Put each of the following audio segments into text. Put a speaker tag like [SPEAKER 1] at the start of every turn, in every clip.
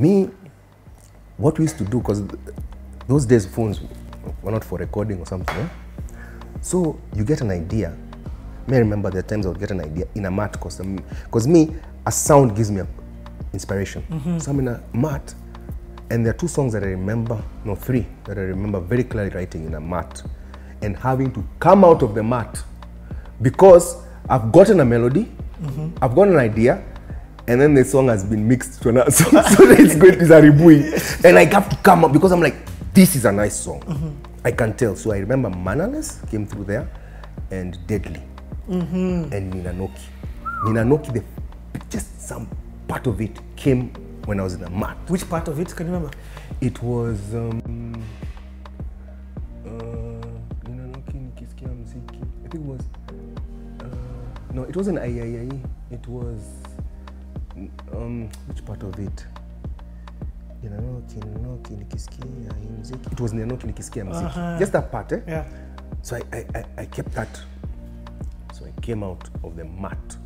[SPEAKER 1] Me, what we used to do, because those days phones were not for recording or something, eh? So you get an idea. I remember there are times I would get an idea in a mat, because me, a sound gives me inspiration. So I'm in a mat, and there are 2 songs that I remember, no, 3 that I remember very clearly writing in a mat and having to come out of the mat because I've gotten a melody, I've got an idea, and then the song has been mixed to another song, so it's good, it's a ribui, and I have to come up because I'm like, this is a nice song. I can tell. So I remember Mannerless came through there, and Deadly, and Nina Noki. Nina Noki, just some part of it came when I was in a mat.
[SPEAKER 2] Which part of it, can you remember?
[SPEAKER 1] It was Nina Noki Nikisikia Mziki. I think it was no, it wasn't Ayayai. It was which part of it? Nina Noki Nikisikia Mziki. It was Nina Noki Nikisikia Mziki. Just that part, eh?
[SPEAKER 2] Yeah.
[SPEAKER 1] So I kept that. So I came out of the mat,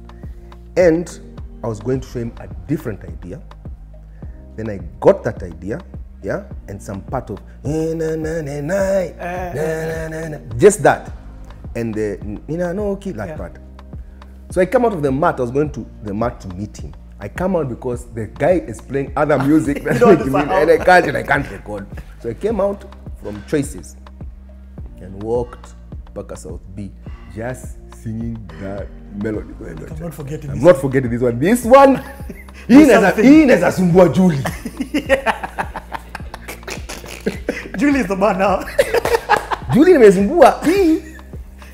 [SPEAKER 1] and I was going to show him a different idea. Then I got that idea, yeah, and some part of just that, and the Nina-no-ki, that part. So I come out of the mat. I was going to the mat to meet him. I come out because the guy is playing other music that and I can't record. So I came out from Choices and walked back to South B, just singing that melody.
[SPEAKER 2] I'm not forgetting
[SPEAKER 1] I'm not forgetting this one. This one, hii inaweza sumbua Julie.
[SPEAKER 2] Julie is the man now.
[SPEAKER 1] Julie imesumbua.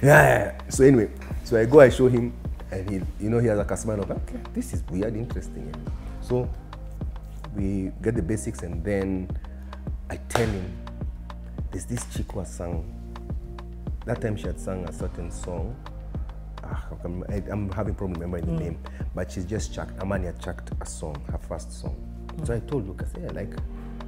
[SPEAKER 1] Yeah. So anyway, so I go, I show him, and he, he has a customer of, okay, this is weird, interesting. So we get the basics, and then I tell him, there's this chick who has sung. That time she had sung a certain song. I'm having problem remembering the name, but she's just chucked. Amani had chucked a song, her first song. So I told Lucas, hey, I like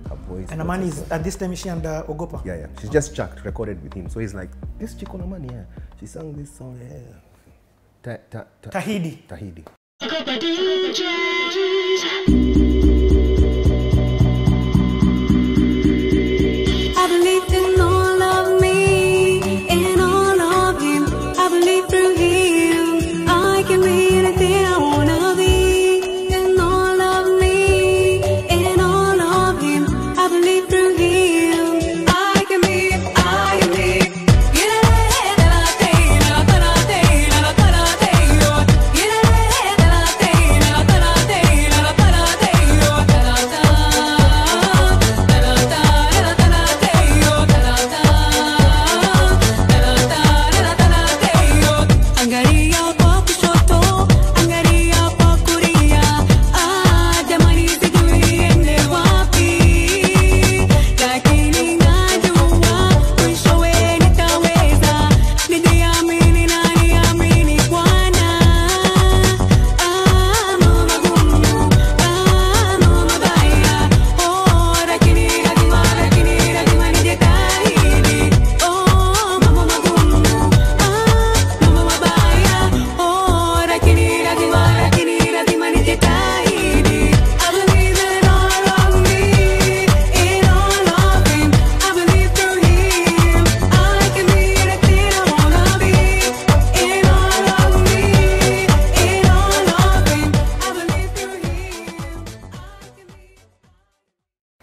[SPEAKER 1] her voice.
[SPEAKER 2] And Amani is, at this time, is she under Ogopa?
[SPEAKER 1] Yeah. She's just chucked, recorded with him. So he's like, this chick on Amani, yeah. She sang this song, yeah.
[SPEAKER 2] Tahidi.
[SPEAKER 1] Tahidi.
[SPEAKER 3] I believed in all of me, in all of him. I believe through him I can be anything I wanna be. In all of me, in all of him. I believe through him I can be.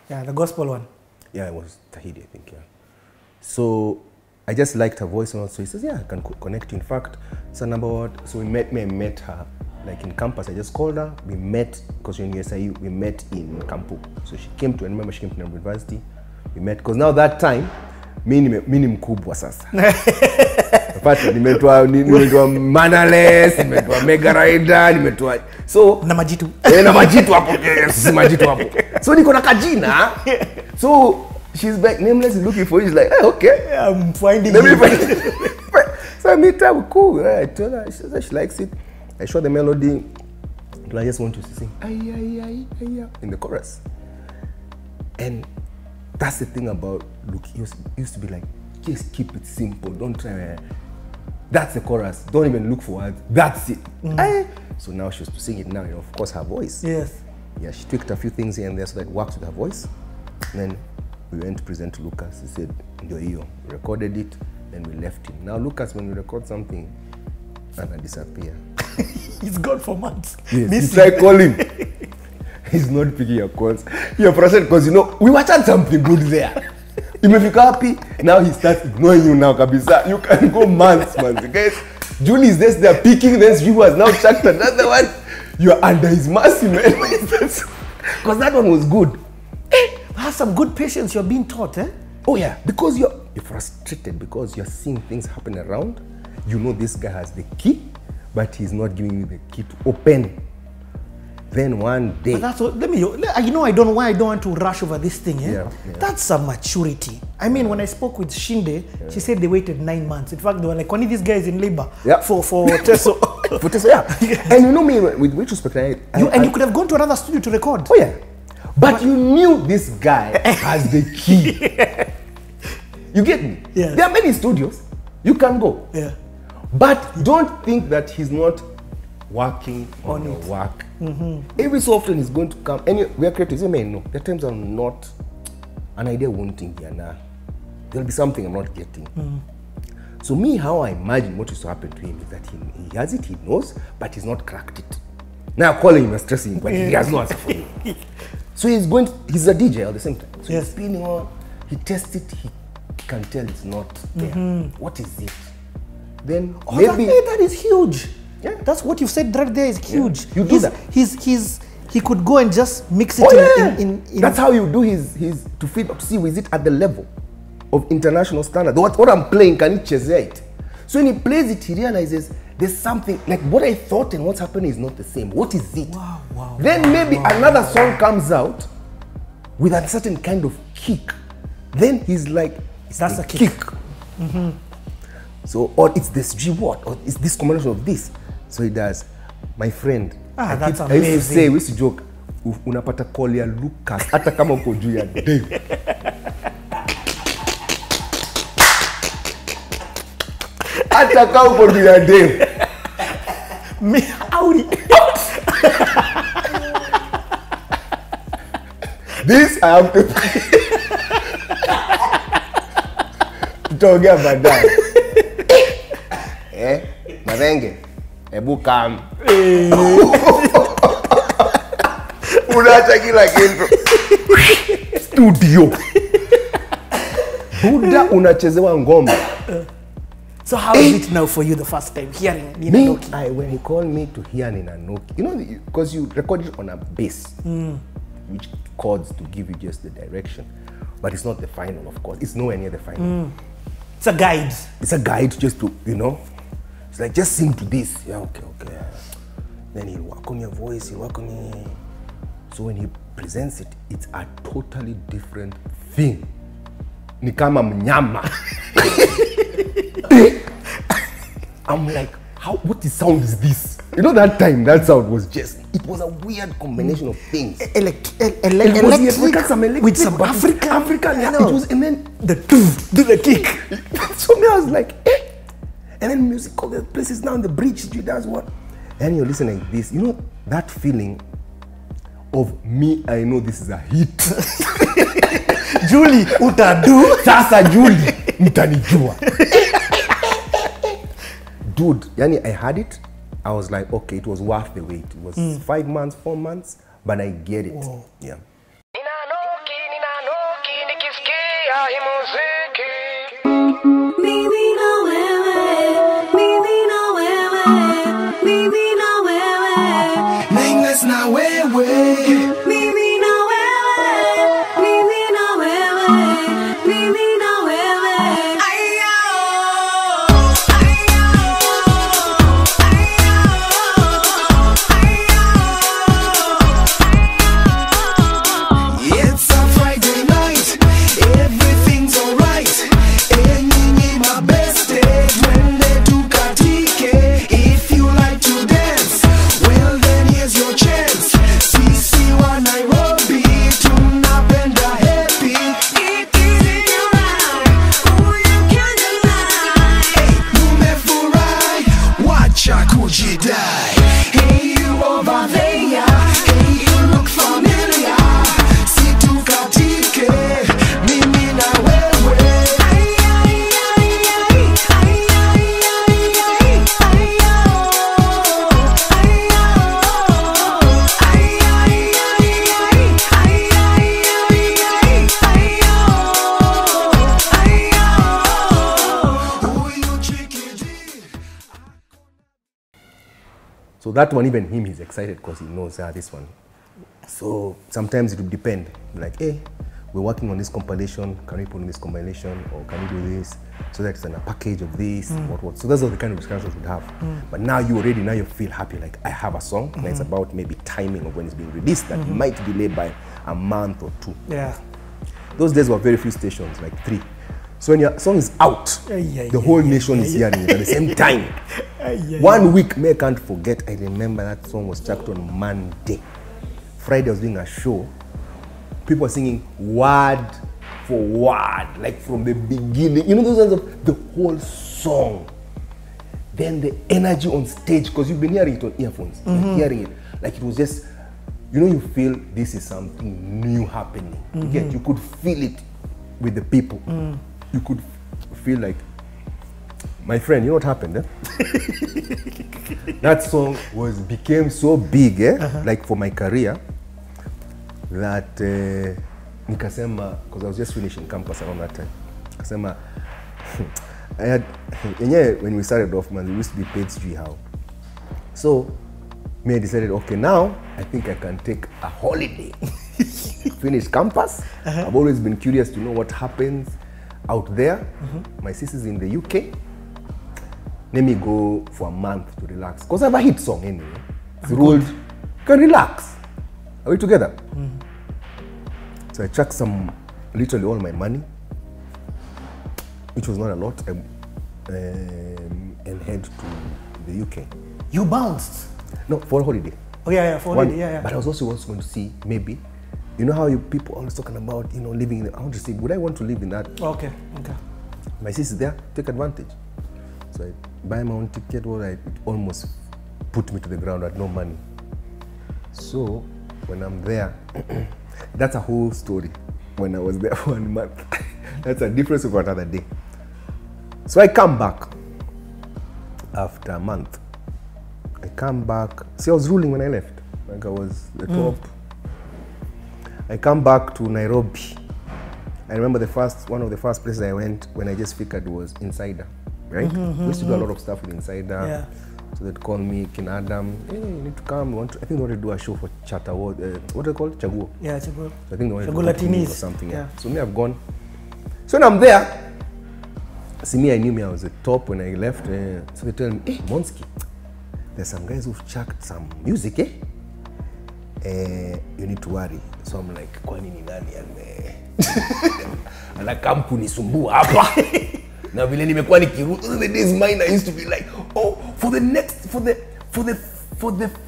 [SPEAKER 2] Yeah, the gospel one.
[SPEAKER 1] Yeah, it was Tahidi, I think, yeah. So I just liked her voice, and also he says, yeah, I can connect you. In fact, so we met her like in campus. I just called her, we met, because you're in SIU, we met in Kampu. So she came to, I remember she came to Nairobi University, we met, because now that time, mi ni mkubwa sasa. Pata, nimetoa Mannerless, nimetoa Mega Rider, nimetoa, so
[SPEAKER 2] na majitu.
[SPEAKER 1] Na majitu hapo, yes, majitu hapo. So niko na kajina. So she's back, Nameless is looking for you. She's like, hey, okay,
[SPEAKER 2] I'm finding
[SPEAKER 1] let
[SPEAKER 2] you.
[SPEAKER 1] me find. So I meet her, cool. I told her, she says she likes it. I showed the melody. I just want you to sing ay, ay, ay, ay, in the chorus. And that's the thing about Luke. He used to be like, just keep it simple. Don't try. That's the chorus. Don't even look for words. That's it. So now she was to sing it now. Of course, her voice.
[SPEAKER 2] Yes.
[SPEAKER 1] Yeah, she tweaked a few things here and there so that it works with her voice. And then we went to present to Lucas. He said, ndio hiyo. We recorded it, then we left him. Now Lucas, when we record something, and disappear.
[SPEAKER 2] He's gone for months.
[SPEAKER 1] Yes,
[SPEAKER 2] Missing.
[SPEAKER 1] you try call him. He's not picking your calls. You're frustrated because you know we watched something good there. Imefika happy. Now he starts ignoring you now, kabisa. You can go months, man. Guys, Julie is just there picking these viewers. Now checked another one. You're under his mercy, man. Because that one was good.
[SPEAKER 2] Have some good patience. You're being taught, eh?
[SPEAKER 1] Oh yeah, because you're frustrated because you're seeing things happen around. You know this guy has the key, but he's not giving you the key to open. Then one day,
[SPEAKER 2] But that's what, you know, I don't want to rush over this thing, eh?
[SPEAKER 1] Yeah.
[SPEAKER 2] That's some maturity. I mean, when I spoke with Shinde, she said they waited 9 months. In fact, they were like, one of these guys in labor
[SPEAKER 1] Yeah.
[SPEAKER 2] for Teso.
[SPEAKER 1] for Tesla, yeah. And you know me, with retrospect,
[SPEAKER 2] You could have gone to another studio to record.
[SPEAKER 1] oh yeah, but you knew this guy has the key. You get me?
[SPEAKER 2] Yes.
[SPEAKER 1] There are many studios you can go,
[SPEAKER 2] Yeah.
[SPEAKER 1] but don't think that he's not working on your work. Every so often he's going to come. And we are creators, you may know. There are times I'm not, an idea won't think here now. There'll be something I'm not getting. So me, how I imagine what used to happen to him is that he has it, he knows, but he's not cracked it. Now calling him and stressing him, but he has no answer for you. So he's a DJ at the same time. So
[SPEAKER 2] Yes.
[SPEAKER 1] he's spinning on, he tests it, he can tell it's not there. What is it? Then
[SPEAKER 2] Oh,
[SPEAKER 1] maybe
[SPEAKER 2] that is huge.
[SPEAKER 1] Yeah.
[SPEAKER 2] That's what you've said right there is huge.
[SPEAKER 1] You do that.
[SPEAKER 2] He could go and just mix it
[SPEAKER 1] oh, yeah.
[SPEAKER 2] in
[SPEAKER 1] That's how you do his to feed to see is it at the level of international standard. What I'm playing, can he chezea it? So when he plays it, he realizes there's something like what I thought and what's happening is not the same. What is it?
[SPEAKER 2] Wow.
[SPEAKER 1] Then maybe another song comes out with a certain kind of kick. Then he's like,
[SPEAKER 2] That's
[SPEAKER 1] the
[SPEAKER 2] a kick.
[SPEAKER 1] So, or it's this G what, or it's this combination of this. So he does. My friend,
[SPEAKER 2] That's
[SPEAKER 1] I used to
[SPEAKER 2] amazing.
[SPEAKER 1] say, we used to joke, unapata call ya Lucas, hata kama uko juu ya Dave. Hata kama uko juu ya Dave.
[SPEAKER 2] Me, Audi.
[SPEAKER 1] This I have to pay. Tutaongea baadaye. Mavenge, ebu kam. Unaacha kila kitu. Studio. Buda unachezewa ngoma.
[SPEAKER 2] So how is it now for you the first time hearing Nina
[SPEAKER 1] Me,
[SPEAKER 2] Noki?
[SPEAKER 1] when he called me to hear Nina Noki, you know, because you record it on a bass, which chords to give you just the direction, but it's not the final, of course. It's nowhere near the final.
[SPEAKER 2] It's a guide.
[SPEAKER 1] It's a guide just to, you know, it's like just sing to this. Yeah, okay. Then he'll work on your voice, he'll work on your... So when he presents it, it's a totally different thing. Ni kama mnyama. I'm like, what sound is this? You know, that time, that sound was just, it was a weird combination of things.
[SPEAKER 2] Electric with some African,
[SPEAKER 1] yeah.
[SPEAKER 2] you know.
[SPEAKER 1] It was, and then
[SPEAKER 2] do the kick.
[SPEAKER 1] so me, I was like, And then music, all the places now on the bridge, you does what? And you're listening like this, you know, that feeling of me, I know this is a hit.
[SPEAKER 2] Julie, utadu.
[SPEAKER 1] Sasa Julie, mtanijua. Dude, yani I had it. I was like, okay, it was worth the wait. It was 5 months, 4 months, but I get it.
[SPEAKER 2] Whoa.
[SPEAKER 1] Yeah.
[SPEAKER 3] nikisikia hii muziki. Mimi na wewe, mimi na wewe, mimi na wewe.
[SPEAKER 1] Nameless na wewe.
[SPEAKER 3] Mimi na wewe, mimi na wewe, mimi na wewe.
[SPEAKER 1] that one, even him, he's excited because he knows this one. So sometimes it would depend. Like, hey, we're working on this compilation. Can we put on this compilation, or can we do this so that it's in a package of this? What? So those are the kind of discussions we'd have. But now you feel happy. Like, I have a song, and it's about maybe timing of when it's being released that might delay by a month or 2.
[SPEAKER 2] Yeah.
[SPEAKER 1] Those days were very few stations, like 3. So when your song is out, the whole nation is hearing it at the same time. 1 week, I can't forget. I remember that song was chucked on Monday. Friday I was doing a show. People were singing word for word, like from the beginning. You know those kinds of the whole song. Then the energy on stage, because you've been hearing it on earphones, you're hearing it. Like it was just, you feel this is something new happening. You could feel it with the people. You could feel like, my friend, you know what happened? That song became so big, like for my career, that nikasema, because I was just finishing campus around that time. Nikasema, I had, when we started off, man, we used to be paid sijui how. So, me I decided, okay, now I think I can take a holiday. Finish campus. I've always been curious to know what happens out there. My sister's in the UK. Let me go for a month to relax. Because I have a hit song anyway. It's ruled, can relax. Are we together? So I chucked literally all my money, which was not a lot, and head to the UK.
[SPEAKER 2] You bounced?
[SPEAKER 1] No, for a holiday.
[SPEAKER 2] Oh yeah, for a holiday, yeah.
[SPEAKER 1] But I was also going to see, maybe, how people always talking about, living in, I want to see, would I want to live in that?
[SPEAKER 2] Okay.
[SPEAKER 1] My sister's there, take advantage. So I buy my own ticket, it almost put me to the ground. I had no money. So when I'm there, that's a whole story. When I was there 1 month, that's a difference of another day. So I come back after a month. I come back. See, I was ruling when I left. Like I was the top. I come back to Nairobi. I remember one of the first places I went when I just figured was Insider, right? We used to do a lot of stuff with Insider.
[SPEAKER 2] Yeah.
[SPEAKER 1] So they'd call me, King Adam, hey, you need to come. I think they wanted to do a show for Chatter Award. What do they call it? Chaguo.
[SPEAKER 2] Yeah, Chaguo.
[SPEAKER 1] So I think they wanted
[SPEAKER 2] Chaguo
[SPEAKER 1] to do
[SPEAKER 2] Latinis.
[SPEAKER 1] or something.
[SPEAKER 2] Yeah.
[SPEAKER 1] So me, I've gone. So when I'm there, see me, I knew me, I was the top when I left. So they tell me, hey, Monsky, there's some guys who've chucked some music, you need to worry. So I'm like, kwa nini nani ana kampuni sumbua hapa. Na vile nimekuwa nikiruhusu the days mine, I used to be like, oh, for the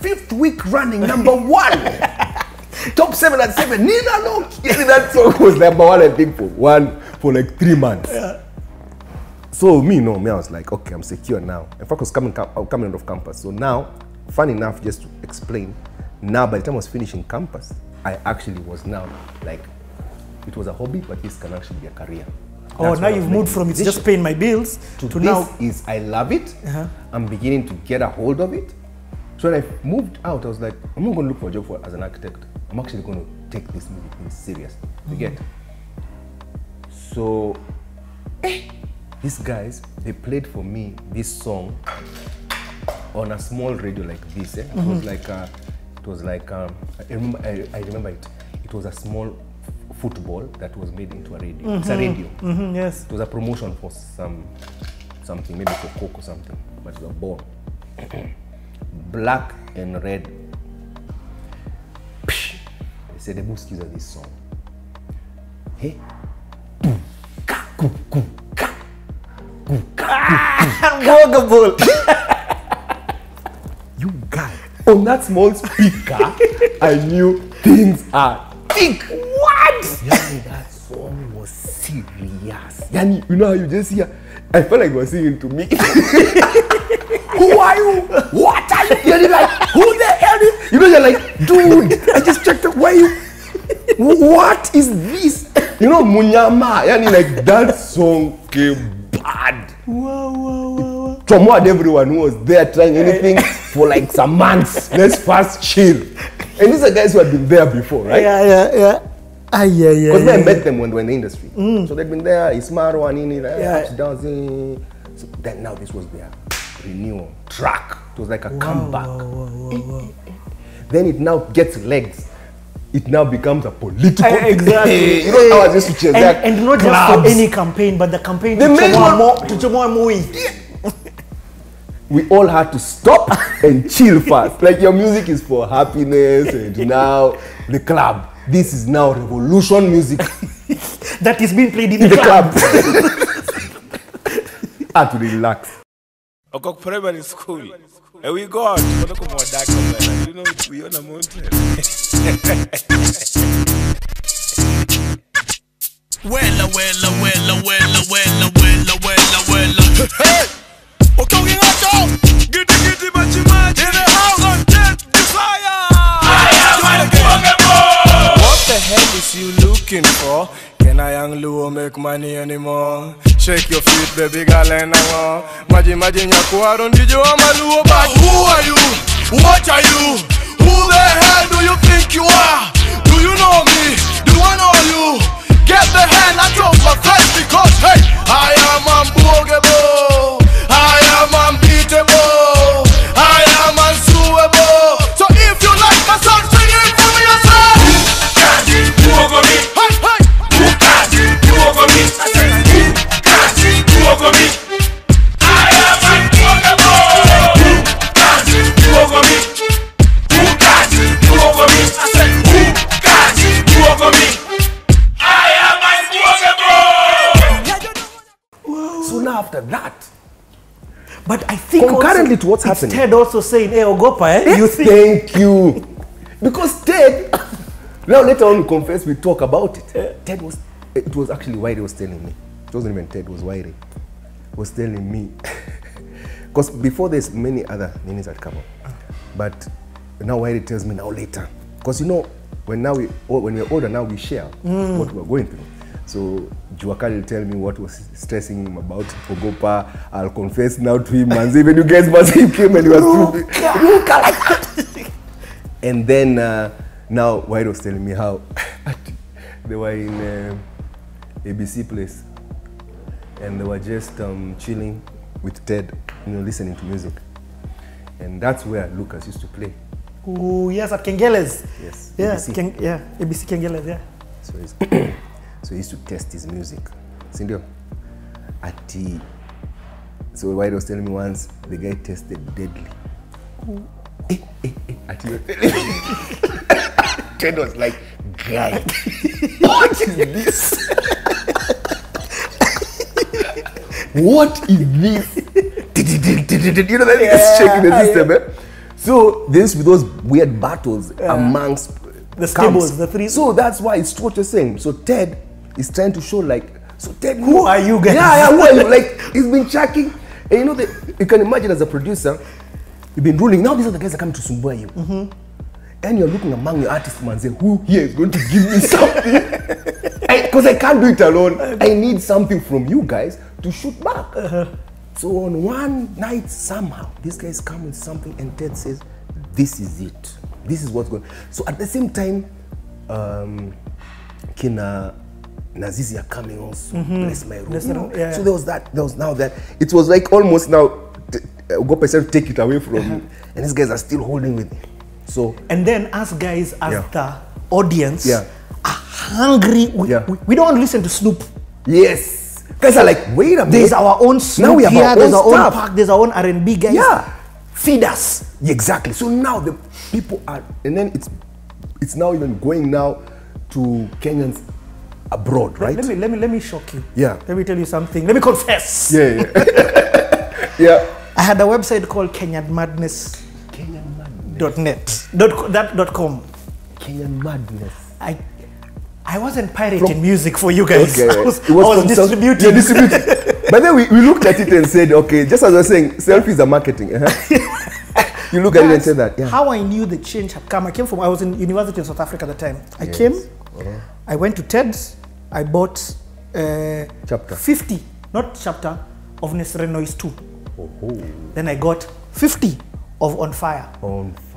[SPEAKER 1] 5th week running, #1. Top 7 at 7. Nina no. That song was #1, I think, for like 3 months. Yeah. So I was like, okay, I'm secure now. In fact, I was coming out of campus. So now, fun enough, just to explain, now by the time I was finishing campus, I actually was now like, it was a hobby, but this can actually be a career.
[SPEAKER 2] Oh, now you've moved from it's just paying my bills to now.
[SPEAKER 1] Is I love it. I'm beginning to get a hold of it. So when I moved out, I was like, I'm not going to look for a job as an architect. I'm actually going to take this music thing serious. You get? So, these guys, they played for me this song on a small radio like this. It was like, I remember it. It was a small football that was made into a radio. It's a radio.
[SPEAKER 2] Yes.
[SPEAKER 1] It was a promotion for something, maybe for Coke or something, but it was a ball. Black and red. They said, the Muskis are this song. Hey. You guys, on that small speaker, I knew things are thick. What? Yani, that song was serious. Yani, you know how you just hear, I felt like you were singing to me. Who are you? What are you? You're like, who the hell is? You're like, dude, I just checked up. Why you? What is this? Munyama. Yani, like, that song came bad.
[SPEAKER 2] Wow.
[SPEAKER 1] Toward everyone who was there trying anything for like some months. Let's fast chill. And these are guys who had been there before, right?
[SPEAKER 2] Yeah.
[SPEAKER 1] Because I met them when they were in the industry. So they'd been there, Ismaro and ups, downs. So then now this was their renewal track. It was like a comeback. Then it now gets legs. It now becomes a political.
[SPEAKER 2] Exactly.
[SPEAKER 1] You know how I used to chase that.
[SPEAKER 2] And not just for any campaign, but the campaign to Chomoa Moi.
[SPEAKER 1] We all had to stop and chill first. Like your music is for happiness, and now the club. This is now revolution music.
[SPEAKER 2] That is being played in the
[SPEAKER 1] club. Had to relax.
[SPEAKER 4] Okok primary school. And we go out. You know, we on a mountain. Well. Hey! Okok Giddy, machi, in the house on death desire. What the hell is you looking for? Can I young Luo make money anymore? Shake your feet, baby girl, and Imagine Yakuaro, did you want my Luo? But who are you? What are you? Who the hell do you think you are? Do you know me? Do I know you? Get the hell out of my face because, hey, I am unbogable. I am unbeatable. I am unsuable. So if you like my song, sing it for me yourself. Who over me? Hey, hey. Who over me? I said, who over me? I am unbogable. Who over me? Who over me? I said, who over me? I am unbogable.
[SPEAKER 1] So now after that,
[SPEAKER 2] but I think
[SPEAKER 1] concurrently
[SPEAKER 2] also,
[SPEAKER 1] to what's happening.
[SPEAKER 2] Ted also saying, hey, Ogopa, you think?
[SPEAKER 1] Thank you. Because Ted, now later on we confess, we talk about it. Ted was, it was actually Wiley was telling me. It wasn't even Ted, it was Wiley. Was telling me. Because before there's many other names that come up. But now Wiley tells me now later. Because you know, when we're older now we share what we're going through. So Juakali will tell me what was stressing him about Ogopa. I'll confess now to him, and even you guys must him came and he was stupid. And then now White was telling me how they were in ABC place and they were just chilling with Ted, you know, listening to music. And that's where Lucas used to play.
[SPEAKER 2] Oh yes, at Kengeles.
[SPEAKER 1] Yes.
[SPEAKER 2] Yeah,
[SPEAKER 1] ABC.
[SPEAKER 2] ABC Kengeles, yeah.
[SPEAKER 1] So so he used to test his music. Sindio? So White was telling me once the guy tested deadly. Ted was like, guy, what is this? What is this? You know, that is shaking the system, eh? So there used to be those weird battles amongst
[SPEAKER 2] the stables, the three.
[SPEAKER 1] So that's why it's what you're saying. So Ted is trying to show like, so Ted,
[SPEAKER 2] who are you guys?
[SPEAKER 1] Yeah, who are you? Like, he's been checking. And you know, you can imagine as a producer, you've been ruling. Now these are the guys that come to Sumbua you. And you're looking among your artists and say, who here is going to give me something? Because I can't do it alone. I need something from you guys to shoot back. So on one night, somehow, these guys come with something and Ted says, this is it. This is what's going on. So at the same time, Kina Nazizi are coming also, bless my room. You know? So there was now that. It was like almost now, Ogopa said take it away from me. And these guys are still holding with me. So,
[SPEAKER 2] and then us guys as the audience are hungry. We don't want to listen to Snoop.
[SPEAKER 1] Yes. Guys are like, wait a minute.
[SPEAKER 2] There's our own Snoop
[SPEAKER 1] now we have
[SPEAKER 2] here, there's our
[SPEAKER 1] stuff.
[SPEAKER 2] own Park, there's our own R&B guys.
[SPEAKER 1] Yeah.
[SPEAKER 2] Feed us.
[SPEAKER 1] Exactly. So now the people are, and then it's now even going now to Kenyans abroad, right?
[SPEAKER 2] Let me shock you.
[SPEAKER 1] Yeah.
[SPEAKER 2] Let me tell you something. Let me confess.
[SPEAKER 1] Yeah. Yeah.
[SPEAKER 2] I had a website called kenyanmadness.net.com.
[SPEAKER 1] Kenyan Madness.
[SPEAKER 2] I wasn't pirating music for you guys.
[SPEAKER 1] Okay.
[SPEAKER 2] I was distributing.
[SPEAKER 1] Yeah, distributing. But then we looked at it and said, okay, just as I was saying, selfies are marketing. You look at it and say that. Yeah.
[SPEAKER 2] How I knew the change had come. I was in university in South Africa at the time. I came, I went to TED's, I bought
[SPEAKER 1] chapter
[SPEAKER 2] 50, not chapter, of Nesre Noise 2. Then I got 50 of On Fire.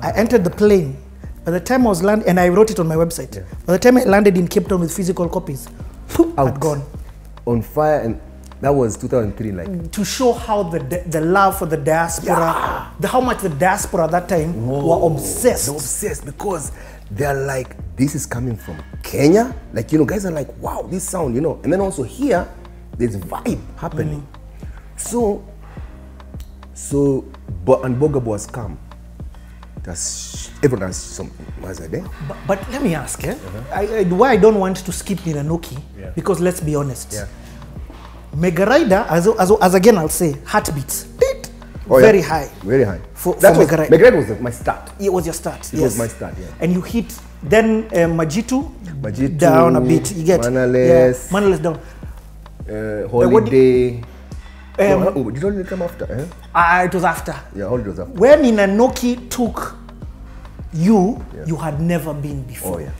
[SPEAKER 2] I entered the plane. By the time I was landing, and I wrote it on my website. By the time I landed in Cape Town with physical copies, I'd gone.
[SPEAKER 1] On Fire, and That was 2003, like.
[SPEAKER 2] to show how the love for the diaspora, how much the diaspora at that time were obsessed.
[SPEAKER 1] They're obsessed because they're like, this is coming from Kenya. Like, you know, guys are like, wow, this sound, you know. And then also here, there's vibe happening. So, and Boga has come. Everyone has something.
[SPEAKER 2] But let me ask, why I don't want to skip Ninanoki, because let's be honest.
[SPEAKER 1] Yeah.
[SPEAKER 2] Mega Rider, as again I'll say, heartbeats, very high.
[SPEAKER 1] Very high.
[SPEAKER 2] For
[SPEAKER 1] Mega Rider was my start.
[SPEAKER 2] It was your start.
[SPEAKER 1] It was my start, yeah.
[SPEAKER 2] And you hit, then Majitu, down a bit. You get
[SPEAKER 1] Manales.
[SPEAKER 2] Manales down.
[SPEAKER 1] Holiday. Did Holiday come after?
[SPEAKER 2] It was after.
[SPEAKER 1] Yeah, Holiday was after.
[SPEAKER 2] When Ninanoki took you, you had never been before.
[SPEAKER 1] Oh yeah.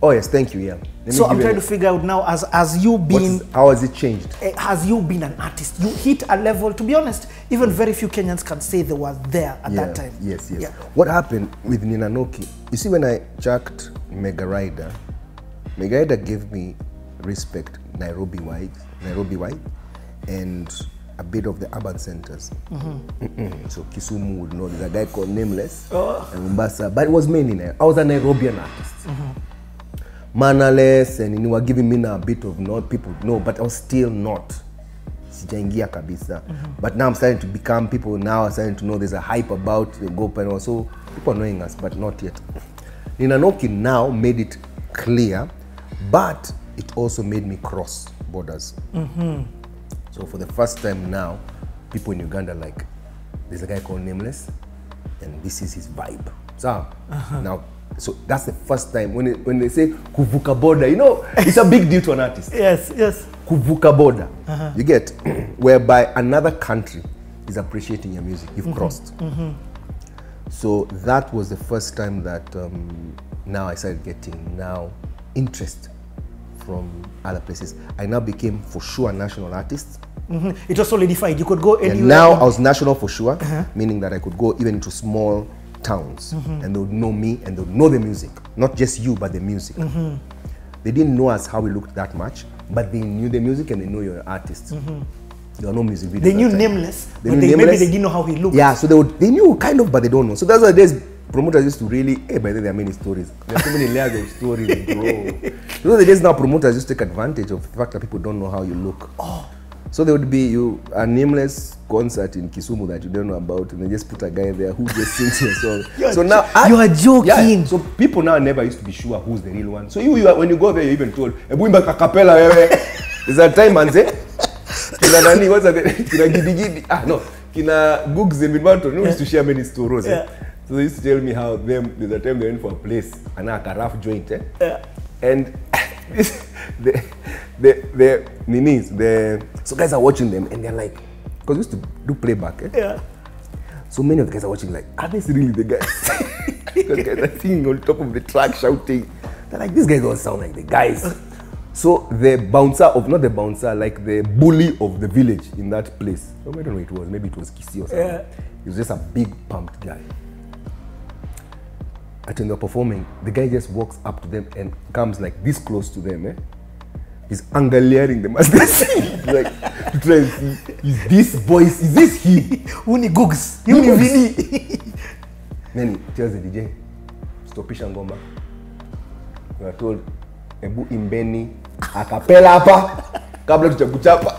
[SPEAKER 1] Oh yes, thank you. Yeah.
[SPEAKER 2] So I'm trying to figure out now, as you been,
[SPEAKER 1] how has it changed?
[SPEAKER 2] Has you been an artist? You hit a level. To be honest, even very few Kenyans can say they were there at that time.
[SPEAKER 1] Yes, yes.
[SPEAKER 2] Yeah.
[SPEAKER 1] What happened with Ninanoki? You see, when I chucked Mega Rider gave me respect Nairobi-wide, and a bit of the urban centers. So Kisumu would know there's a guy called Nameless and Mombasa, but it was mainly I was a Nairobian artist. Manales, and you were giving me a bit of not people know, but I was still not. Sijaingia kabisa. But now I'm starting to become, people now are starting to know there's a hype about the Gopa, and also people are knowing us, but not yet. Ninanoki now made it clear, but it also made me cross borders. So for the first time now, people in Uganda are like, there's a guy called Nameless, and this is his vibe. So now, so that's the first time when they say kuvuka border, you know, it's a big deal to an artist.
[SPEAKER 2] Yes, yes.
[SPEAKER 1] Kuvuka border, you get, whereby another country is appreciating your music. You've crossed. So that was the first time that now I started getting interest from other places. I now became for sure a national artist.
[SPEAKER 2] It was solidified. You could go anywhere.
[SPEAKER 1] And now I was national for sure, meaning that I could go even into small towns and they would know me and they would know the music. Not just you, but the music. They didn't know us how we looked that much, but they knew the music and they know you're an artist. There were no music videos.
[SPEAKER 2] They knew Nameless, but maybe they didn't know how he looked.
[SPEAKER 1] Yeah, so they knew kind of, but they don't know. So that's why there's promoters used to really, by the way, there are many stories. There are so many layers of stories, bro. So the days now, promoters just take advantage of the fact that people don't know how you look. So there would be a Nameless concert in Kisumu that you don't know about, and they just put a guy there who just sings your song. So now
[SPEAKER 2] you are joking.
[SPEAKER 1] Yeah, so people now never used to be sure who's the real one. So you when you go there, you're even told, "Ebumba capella." There's a time and say, "Kina nani? What's that? Kina gidi gidi." No, kina Googs and Midmanton. No, used to share many stories. So they used to tell me how there's a time they went for a place and a rough joint, and so guys are watching them and they're like, because we used to do playback, so many of the guys are watching like, are these really the guys? Because guys are singing on top of the track shouting. They're like, these guys don't sound like the guys. So the bouncer not the bouncer, like the bully of the village in that place, I don't know who it was, maybe it was Kisii or something. He was just a big pumped guy. And when they're performing, the guy just walks up to them and comes like this close to them. He's angulating them as they sing. Like, to try and see, is this voice, is this he?
[SPEAKER 2] Uni Googs, Uni Vini.
[SPEAKER 1] Then he tells the DJ, stopisha ngoma. We are told, ebu imbeni, a cappella hapa, kabla tuchakuchapa.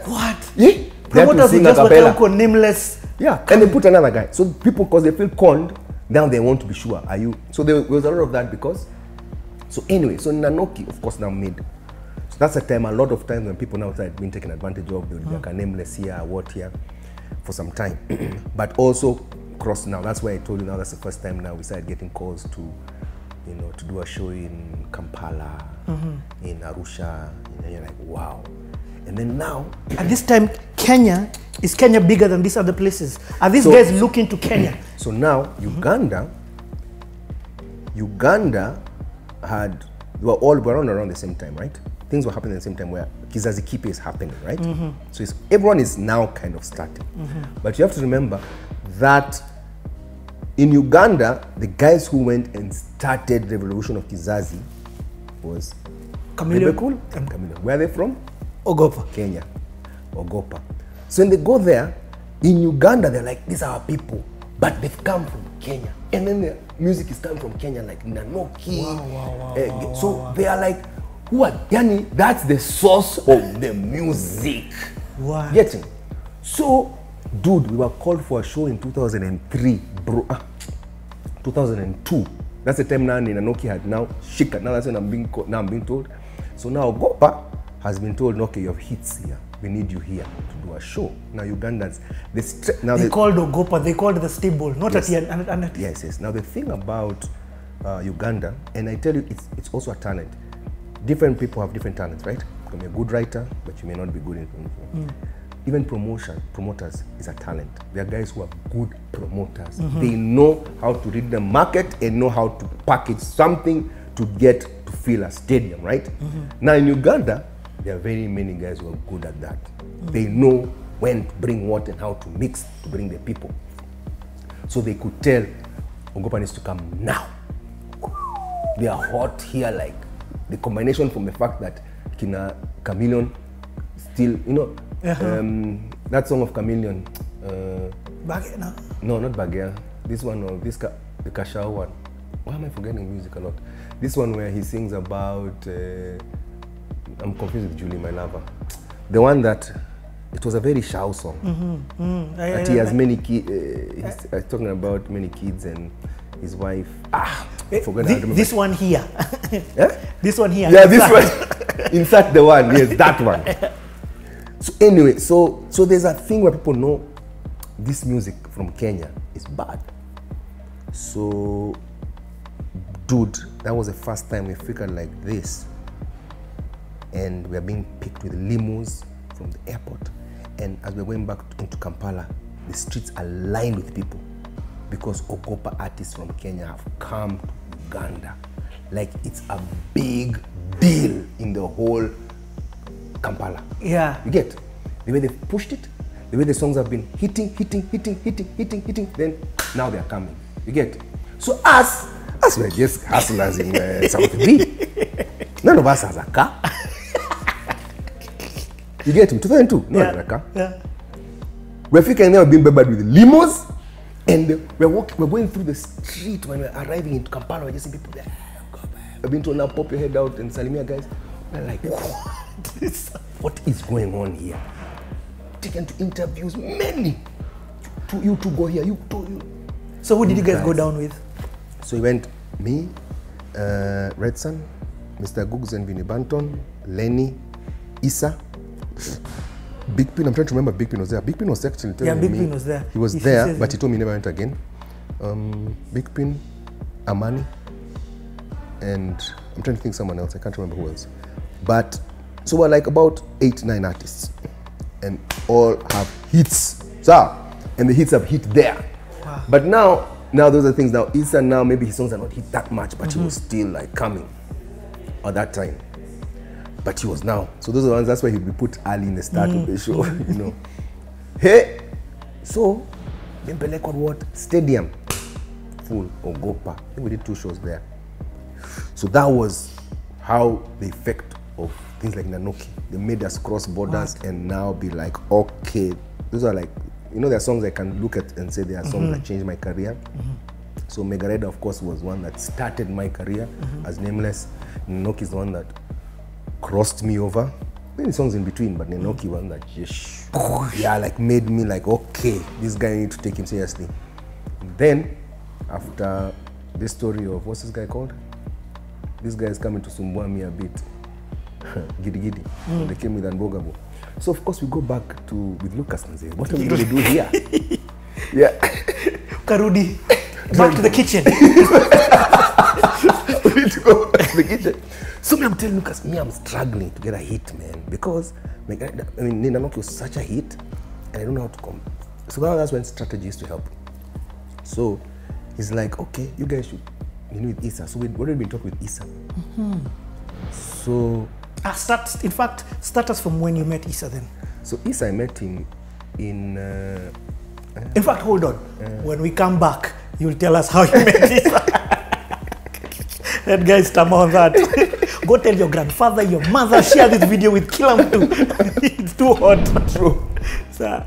[SPEAKER 2] What?
[SPEAKER 1] Yeah.
[SPEAKER 2] Promoters would just work Nameless.
[SPEAKER 1] Yeah, and they put another guy. So people, because they feel conned, now they want to be sure, are you? So there was a lot of that because, so anyway, so Ninanoki, of course, now made. So that's a time, a lot of times when people now started being taken advantage of, they would be like a Nameless here, what here, for some time. But also cross now, that's why I told you now, that's the first time now we started getting calls to, you know, to do a show in Kampala, in Arusha, and you're like, wow. And then now,
[SPEAKER 2] at this time, is Kenya bigger than these other places? Are these guys looking to Kenya?
[SPEAKER 1] So now, Uganda had, we were around the same time, right? Things were happening at the same time where Kizazi Kipe is happening, right? So everyone is now kind of starting. But you have to remember that in Uganda, the guys who went and started the revolution of Kizazi was
[SPEAKER 2] Chameleon.
[SPEAKER 1] Chameleon. Where are they from?
[SPEAKER 2] Ogopa.
[SPEAKER 1] Kenya, Ogopa. So when they go there, in Uganda, they're like, these are our people, but they've come from Kenya. And then the music is coming from Kenya, like Nanoki. So they are like, who are, yani, that's the source of the music.
[SPEAKER 2] Wow.
[SPEAKER 1] Getting? So, dude, we were called for a show in 2003, bro. 2002. That's the time now Nanoki had now shika. Now that's when I'm being told. So now Ogopa has been told, okay, you have hits here. We need you here to do a show. Now Ugandans,
[SPEAKER 2] they called Ogopa, they called the stable, not
[SPEAKER 1] yes.
[SPEAKER 2] at
[SPEAKER 1] Yes, yes. Now the thing about Uganda, and I tell you, it's also a talent. Different people have different talents, right? You can be a good writer, but you may not be good in even promoters is a talent. There are guys who are good promoters. They know how to read the market and know how to package something to get to fill a stadium, right? Now in Uganda, there are very many guys who are good at that. They know when to bring what and how to mix to bring the people. So they could tell Ogopa needs to come now. They are hot here, like the combination from the fact that Kina Chameleon still, you know, that song of Chameleon.
[SPEAKER 2] Bagea, no?
[SPEAKER 1] No, not Bagea. This one, or this the Kashao one. Why am I forgetting music a lot? This one where he sings about, I'm confused with Julie, my lover. The one that, it was a very Shao song. That he has many kids, he's talking about many kids and his wife. I forgot how to remember.
[SPEAKER 2] This one here.
[SPEAKER 1] Yeah?
[SPEAKER 2] This one here.
[SPEAKER 1] Yeah, this one. Insert the one, yes, that one. So anyway, so there's a thing where people know this music from Kenya is bad. So, dude, that was the first time we figured like this. And we are being picked with limos from the airport. And as we're going back into Kampala, the streets are lined with people because Ogopa artists from Kenya have come to Uganda. Like it's a big deal in the whole Kampala.
[SPEAKER 2] Yeah.
[SPEAKER 1] You get the way they've pushed it, the way the songs have been hitting, then now they are coming. You get? So us we're just hustlers in South B. None of us has a car. You get me? 2002, no has a car.
[SPEAKER 2] Yeah.
[SPEAKER 1] We're freaking now being bebbered with limos, and we're going through the street when we're arriving in Kampala. We're just seeing people there. We've been told now, pop your head out and Salimia guys. We're like, what is going on here? Taken to interviews, many. You to go here, you.
[SPEAKER 2] So who did you guys go down with?
[SPEAKER 1] So we went, me, Red Sun, Mr. Googs and Vinnie Banton, Lenny, Issa, Big Pin. I'm trying to remember Big Pin was there. Big Pin was actually telling me.
[SPEAKER 2] Yeah, Big Pin was there.
[SPEAKER 1] He was there, but he told me he never went again. Big Pin, Amani, and I'm trying to think someone else. I can't remember who else. But so we're like about 8-9 artists, and all have hits. So, and the hits have hit there.
[SPEAKER 2] Wow.
[SPEAKER 1] But now those are things. Now Issa, now maybe his songs are not hit that much, but he was still like coming at that time. But he was now. So those are the ones. That's why he'd be put early in the start of the show. You know. Hey, so then Pelekwa what stadium full Ogopa. I think we did 2 shows there. So that was how the effect of things like Nanoki. They made us cross borders and now be like, okay, those are like, you know, there are songs I can look at and say there are songs that changed my career. So Megareda, of course, was one that started my career as Nameless. Nanoki is the one that crossed me over. Many songs in between, but Nanoki one that just, yeah, like made me like, okay, this guy, I need to take him seriously. Then, after this story of, what's this guy called? This guy is coming to sumbua me a bit. Giddy Giddy. They came with Unbogable. So of course we go back to with Lucas and say, what are we going to do here? Yeah.
[SPEAKER 2] Karudi, back to the kitchen.
[SPEAKER 1] We need to go back to the kitchen. So I'm telling Lucas, I'm struggling to get a hit, man, because I mean Nanoki was such a hit, and I don't know how to come. So now that's when strategy used to help. So he's like, okay, you guys should, with Issa. So we've already been talking with Issa. So
[SPEAKER 2] In fact, start us from when you met Issa then.
[SPEAKER 1] So Issa, I met him in...
[SPEAKER 2] in fact, hold on. When we come back, you'll tell us how you met Issa. That guy stammer on that. Go tell your grandfather, your mother, share this video with Kilam too. It's too hot.
[SPEAKER 1] True.
[SPEAKER 2] So,